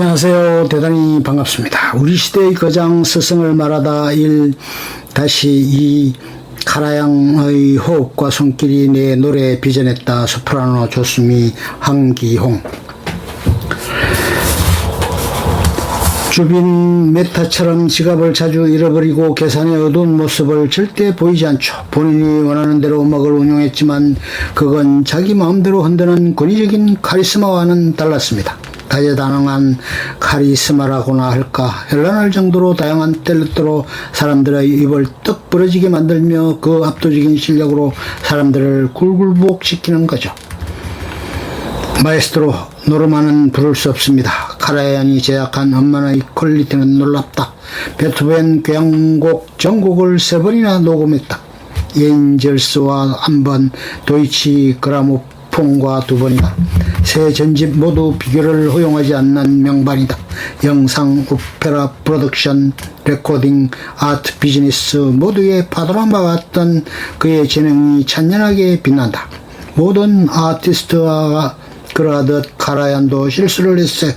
안녕하세요. 대단히 반갑습니다. 우리 시대의 거장 스승을 말하다 1-2 카라양의 호흡과 손길이 내 노래에 빚어냈다. 소프라노 조수미 한기홍. 주빈 메타처럼 지갑을 자주 잃어버리고 계산의 어두운 모습을 절대 보이지 않죠. 본인이 원하는 대로 음악을 운용했지만 그건 자기 마음대로 흔드는 권위적인 카리스마와는 달랐습니다. 다재다능한 카리스마라고나 할까. 현란할 정도로 다양한 탤런트로 사람들의 입을 떡 벌어지게 만들며 그 압도적인 실력으로 사람들을 굴굴부옥시키는 거죠. 마에스트로 노르마는 부를 수 없습니다. 카라얀이 제작한 음반의 퀄리티는 놀랍다. 베토벤 교향곡 전곡을 3번이나 녹음했다. 엔젤스와 1번, 도이치 그라모폰과 2번이다. 세 전집 모두 비교를 허용하지 않는 명반이다. 영상, 오페라, 프로덕션, 레코딩, 아트, 비즈니스 모두의 파도란바 같던 그의 재능이 찬연하게 빛난다. 모든 아티스트와 그러하듯 카라얀도 실수를 했어요.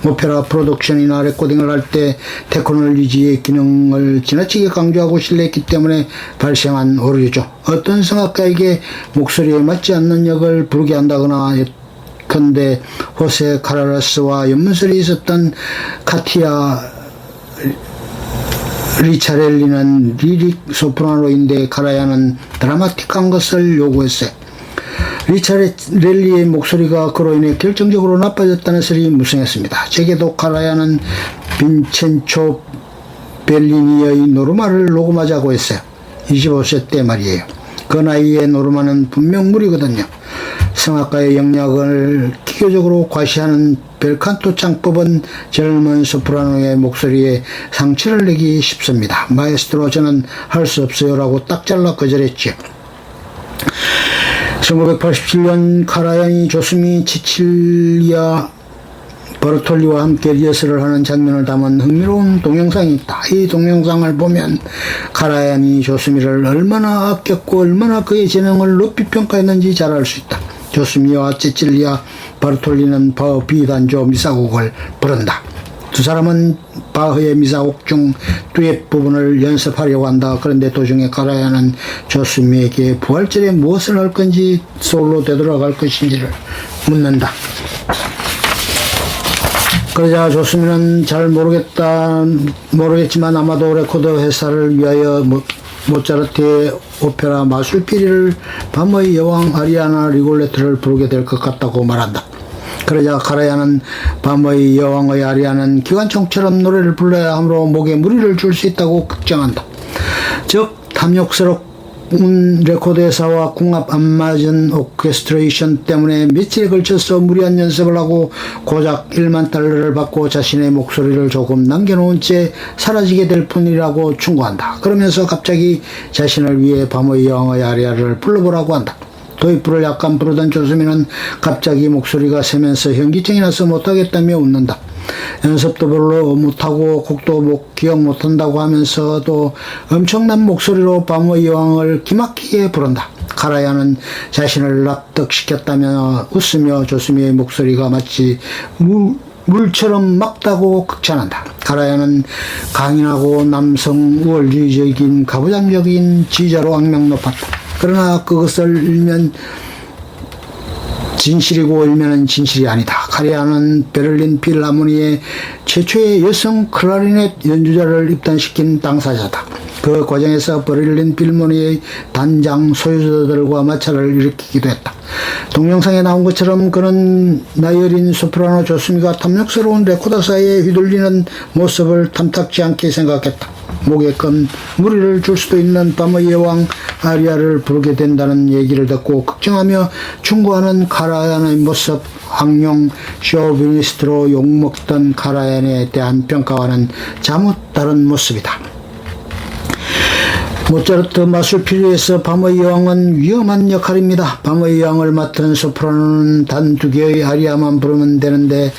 오페라 프로덕션이나 레코딩을 할 때 테크놀로지의 기능을 지나치게 강조하고 신뢰했기 때문에 발생한 오류죠. 어떤 성악가에게 목소리에 맞지 않는 역을 부르게 한다거나 근데 호세 카라라스와 연문설이 있었던 카티아 리차렐리는 리릭 소프라노인데 카라얀은 드라마틱한 것을 요구했어요. 리차렐리의 목소리가 그로 인해 결정적으로 나빠졌다는 설이 무성했습니다. 제게도 카라얀은 빈첸초 벨리니의 노르마를 녹음하자고 했어요. 25세 때 말이에요. 그 나이에 노르마는 분명 무리거든요. 성악가의 영역을 기교적으로 과시하는 벨칸토 창법은 젊은 소프라노의 목소리에 상처를 내기 쉽습니다. 마에스트로 저는 할 수 없어요 라고 딱 잘라 거절했죠. 1987년 카라얀이 조수미 치칠리아 버르톨리와 함께 리허설을 하는 장면을 담은 흥미로운 동영상이 있다. 이 동영상을 보면 카라얀이 조수미를 얼마나 아꼈고 얼마나 그의 재능을 높이 평가했는지 잘 알 수 있다. 조수미와 치칠리아 버르톨리는 바흐 비단조 미사곡을 부른다. 두 사람은 바흐의 미사곡 중 듀엣 부분을 연습하려고 한다. 그런데 도중에 카라얀은 조수미에게 부활절에 무엇을 할 건지 솔로 되돌아갈 것인지를 묻는다. 그러자 조수미는 잘 모르겠지만 아마도 레코드 회사를 위하여 모차르트의 오페라 마술피리를 밤의 여왕 아리아나 리골레트를 부르게 될 것 같다고 말한다. 그러자 카라얀은 밤의 여왕의 아리아는 기관총처럼 노래를 불러야 하므로 목에 무리를 줄 수 있다고 걱정한다. 즉 탐욕스럽은 레코드 회사와 궁합 안 맞은 오케스트레이션 때문에 며칠에 걸쳐서 무리한 연습을 하고 고작 1만 달러를 받고 자신의 목소리를 조금 남겨놓은 채 사라지게 될 뿐이라고 충고한다. 그러면서 갑자기 자신을 위해 밤의 여왕의 아리아를 불러보라고 한다. 도입부를 약간 부르던 조수미는 갑자기 목소리가 새면서 현기증이 나서 못하겠다며 웃는다. 연습도 별로 못하고 곡도 기억 못한다고 하면서도 엄청난 목소리로 밤의 여왕을 기막히게 부른다. 카라얀은 자신을 납득시켰다며 웃으며 조수미의 목소리가 마치 물처럼 막다고 극찬한다. 카라얀은 강인하고 남성 우월주의적인 가부장적인 지휘자로 악명 높았다. 그러나 그것을 일면 진실이고 일면은 진실이 아니다. 카라얀은 베를린 필하모니의 최초의 여성 클라리넷 연주자를 입단시킨 당사자다. 그 과정에서 베를린 필하모니의 단장 소유자들과 마찰을 일으키기도 했다. 동영상에 나온 것처럼 그는 나이 어린 소프라노 조수미가 탐욕스러운 레코더 사이에 휘둘리는 모습을 탐탁지 않게 생각했다. 목에 건 무리를 줄 수도 있는 밤의 여왕 아리아를 부르게 된다는 얘기를 듣고 걱정하며 충고하는 카라얀의 모습, 황룡 쇼비니스트로 욕먹던 카라얀에 대한 평가와는 잠못 다른 모습이다. 모차르트 마술피리에서 밤의 여왕은 위험한 역할입니다. 밤의 여왕을 맡은 소프라노는 단 2개의 아리아만 부르면 되는데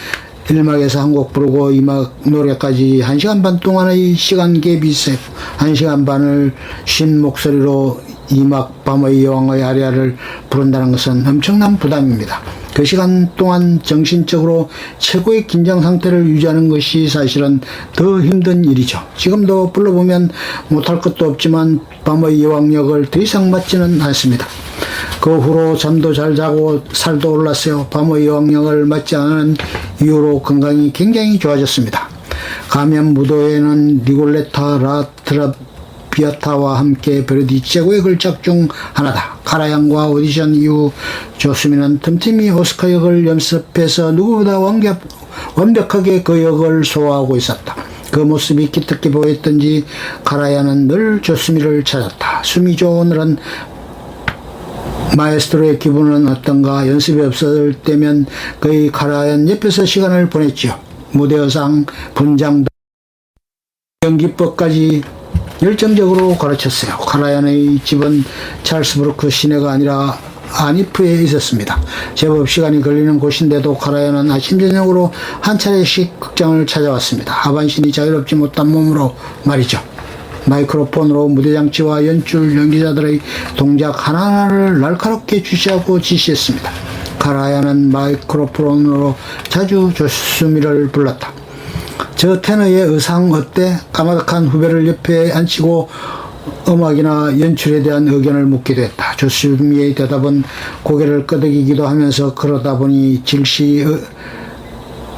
1막에서 한 곡 부르고 2막 노래까지 1시간 반 동안의 시간 갭이 있어요. 1시간 반을 쉰 목소리로 2막 밤의 여왕의 아리아를 부른다는 것은 엄청난 부담입니다. 그 시간 동안 정신적으로 최고의 긴장 상태를 유지하는 것이 사실은 더 힘든 일이죠. 지금도 불러보면 못할 것도 없지만 밤의 여왕 역을 더 이상 맡지는 않습니다. 그 후로 잠도 잘 자고 살도 올랐어요. 밤의 여왕 역을 맡지 않은 이후로 건강이 굉장히 좋아졌습니다. 가면 무도에는 니골레타 라트라비아타와 함께 베르디 최고의 걸작 중 하나다. 카라얀과 오디션 이후 조수미는 틈틈이 오스카 역을 연습해서 누구보다 완벽하게 그 역을 소화하고 있었다. 그 모습이 기특해 보였던지 카라얀은 늘 조수미를 찾았다. 수미죠, 오늘은 마에스트로의 기분은 어떤가? 연습이 없을 때면 거의 카라얀 옆에서 시간을 보냈지요. 무대 의상, 분장, 연기법까지 열정적으로 가르쳤어요. 카라얀의 집은 찰스부르크 시내가 아니라 아니프에 있었습니다. 제법 시간이 걸리는 곳인데도 카라얀은 아침 저녁으로 한 차례씩 극장을 찾아왔습니다. 하반신이 자유롭지 못한 몸으로 말이죠. 마이크로폰으로 무대장치와 연출, 연기자들의 동작 하나하나를 날카롭게 주시하고 지시했습니다. 카라얀은 마이크로폰으로 자주 조수미를 불렀다. 저 테너의 의상 어때? 까마득한 후배를 옆에 앉히고 음악이나 연출에 대한 의견을 묻기도 했다. 조수미의 대답은 고개를 끄덕이기도 하면서 그러다 보니 즉시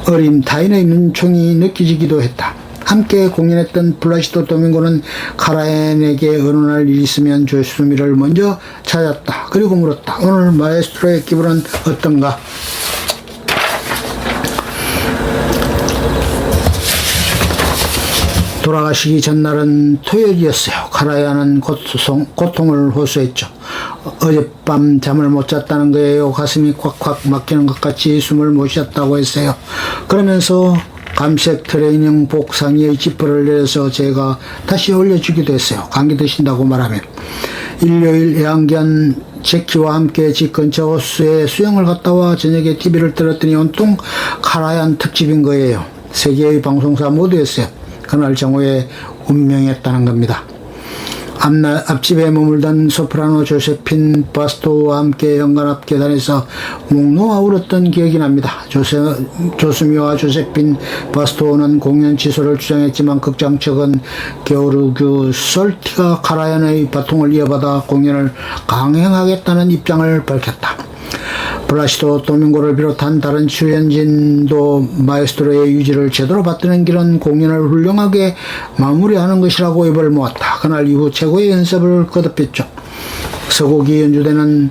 어린 타인의 눈총이 느껴지기도 했다. 함께 공연했던 플라시도 도밍고는 카라얀에게 의논할 일이 있으면 조수미를 먼저 찾았다. 그리고 물었다. 오늘 마에스트로의 기분은 어떤가? 돌아가시기 전날은 토요일이었어요. 카라얀은 고통을 호소했죠. 어젯밤 잠을 못 잤다는 거예요. 가슴이 꽉꽉 막히는 것 같이 숨을 못 쉬었다고 했어요. 그러면서 감색 트레이닝복 상의의 지퍼를 내려서 제가 다시 올려주기도 했어요. 감기 드신다고 말하면. 일요일 애완견 제키와 함께 집 근처 호수에 수영을 갔다 와 저녁에 TV를 틀었더니 온통 카라얀 특집인 거예요. 세계의 방송사 모두였어요. 그날 정오의 운명이었다는 겁니다. 앞집에 머물던 소프라노 조세핀 바스토와 함께 연관합 계단에서 목 놓아 울었던 기억이 납니다. 조수미와 조세핀 바스토는 공연 취소를 주장했지만 극장 측은 게오르규 솔티가 카라얀의 바통을 이어받아 공연을 강행하겠다는 입장을 밝혔다. 플라시도 도밍고를 비롯한 다른 출연진도 마에스트로의 유지를 제대로 받드는 길은 공연을 훌륭하게 마무리하는 것이라고 입을 모았다. 그날 이후 최고의 연습을 거듭했죠. 서곡이 연주되는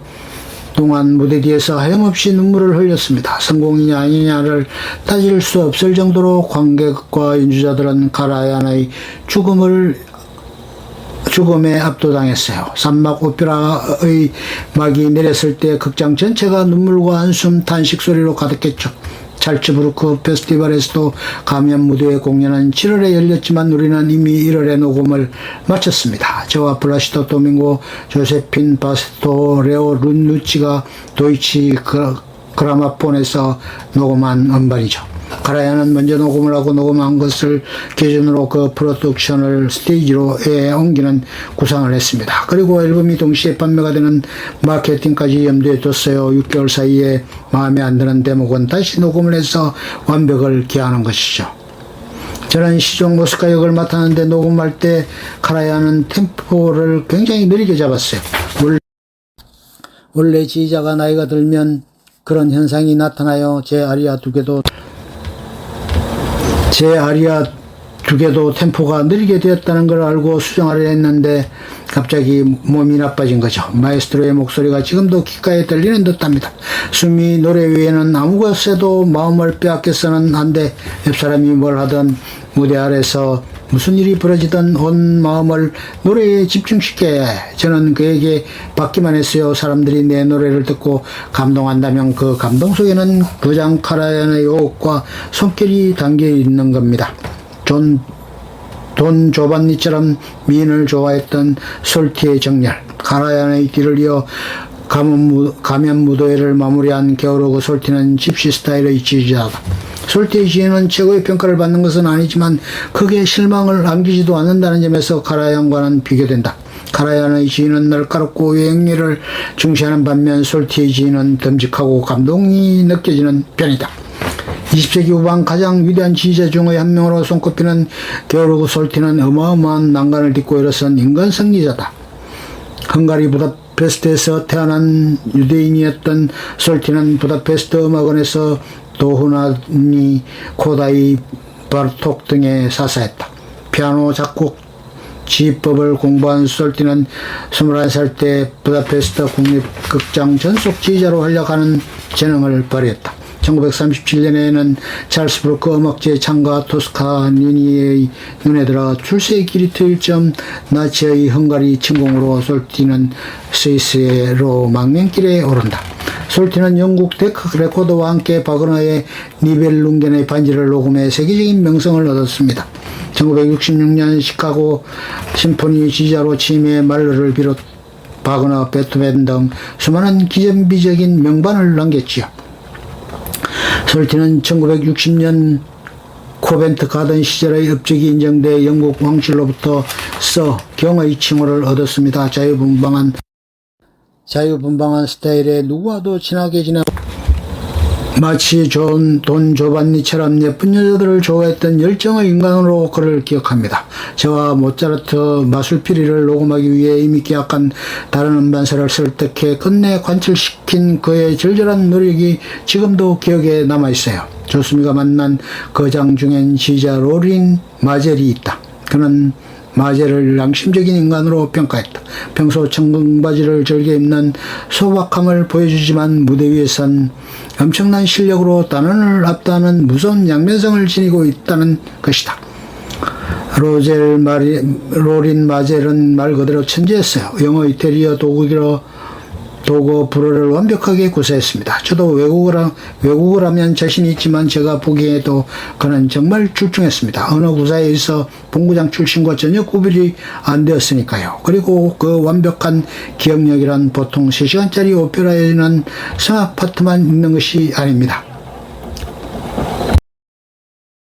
동안 무대 뒤에서 하염없이 눈물을 흘렸습니다. 성공이냐 아니냐를 따질 수 없을 정도로 관객과 연주자들은 카라얀의 죽음에 압도당했어요. 산막 오페라의 막이 내렸을 때 극장 전체가 눈물과 한숨, 탄식 소리로 가득했죠. 찰츠부르크 페스티벌에서도 가면 무대의 공연은 7월에 열렸지만 우리는 이미 1월에 녹음을 마쳤습니다. 저와 플라시도 도밍고, 조세핀 바스토, 레오 룬누치가 도이치 그라마폰에서 녹음한 음반이죠. 카라얀은 먼저 녹음을 하고 녹음한 것을 기준으로 그 프로덕션을 스테이지로에 옮기는 구상을 했습니다. 그리고 앨범이 동시에 판매가 되는 마케팅까지 염두에 뒀어요. 6개월 사이에 마음에 안 드는 대목은 다시 녹음을 해서 완벽을 기하는 것이죠. 저는 시종 오스카 역을 맡았는데 녹음할 때 카라얀은 템포를 굉장히 느리게 잡았어요. 원래 지휘자가 나이가 들면 그런 현상이 나타나요. 제 아리아 두 개도 템포가 느리게 되었다는 걸 알고 수정하려 했는데 갑자기 몸이 나빠진 거죠. 마에스트로의 목소리가 지금도 귓가에 들리는 듯합니다. 숨이 노래 외에는 아무 것에도 마음을 빼앗겨서는 안 돼. 옆 사람이 뭘 하든 무대 아래서 무슨 일이 벌어지든 온 마음을 노래에 집중시켜야 해. 저는 그에게 받기만 했어요. 사람들이 내 노래를 듣고 감동한다면 그 감동 속에는 부장 카라얀의 호흡과 손길이 담겨 있는 겁니다. 돈 조반니처럼 미인을 좋아했던 솔티의 정렬, 카라얀의 뒤를 이어 가면 무도회를 마무리한 게오르그 솔티는 집시 스타일의 지휘자다. 솔티의 시인은 최고의 평가를 받는 것은 아니지만 크게 실망을 안기지도 않는다는 점에서 가라얀과는 비교된다. 가라얀의 시인은 날카롭고 여행미를 중시하는 반면 솔티의 시인은 듬직하고 감동이 느껴지는 편이다. 20세기 후반 가장 위대한 지휘자 중의 한 명으로 손꼽히는 게오르그 솔티는 어마어마한 난관을 딛고 일어선 인간 승리자다. 헝가리 부다페스트에서 태어난 유대인이었던 솔티는 부다페스트 음악원에서 도흐나니, 코다이, 바르톡 등에 사사했다. 피아노 작곡 지휘법을 공부한 솔티는 21살 때 부다페스트 국립극장 전속 지휘자로 활약하는 재능을 발휘했다. 1937년에는 찰스 브루크 음악제 창가 토스카니니의 눈에 들어 출세의 길이 트일 점 나치의 헝가리 침공으로 솔티는 스위스로 망명길에 오른다. 솔티는 영국 데크 레코드와 함께 바그너의 니벨룽겐의 반지를 녹음해 세계적인 명성을 얻었습니다. 1966년 시카고 심포니 지휘자로 취임해 말러를 비롯 바그너, 베토벤 등 수많은 기념비적인 명반을 남겼지요. 솔티는 1960년 코벤트 가든 시절의 업적이 인정돼 영국 왕실로부터 서 경의 칭호를 얻었습니다. 자유분방한 스타일에 누구와도 친하게 지내고 마치 돈 조반니처럼 예쁜 여자들을 좋아했던 열정의 인간으로 그를 기억합니다. 저와 모차르트 마술피리를 녹음하기 위해 이미 계약한 다른 음반사를 설득해 끝내 관철시킨 그의 절절한 노력이 지금도 기억에 남아있어요. 조수미가 만난 거장 중엔 지휘자 로린 마젤이 있다. 그는 마젤을 양심적인 인간으로 평가했다. 평소 청바지를 즐겨 입는 소박함을 보여주지만 무대 위에선 엄청난 실력으로 단원을 압도하는 무서운 양면성을 지니고 있다는 것이다. 로린 마젤은 말 그대로 천재였어요. 영어, 이태리어, 독어, 불어를 완벽하게 구사했습니다. 저도 외국어를 하면 자신이 있지만 제가 보기에도 그는 정말 출중했습니다. 언어 구사에 있어 본부장 출신과 전혀 구별이 안 되었으니까요. 그리고 그 완벽한 기억력이란 보통 3시간짜리 오페라에는 성악 파트만 있는 것이 아닙니다.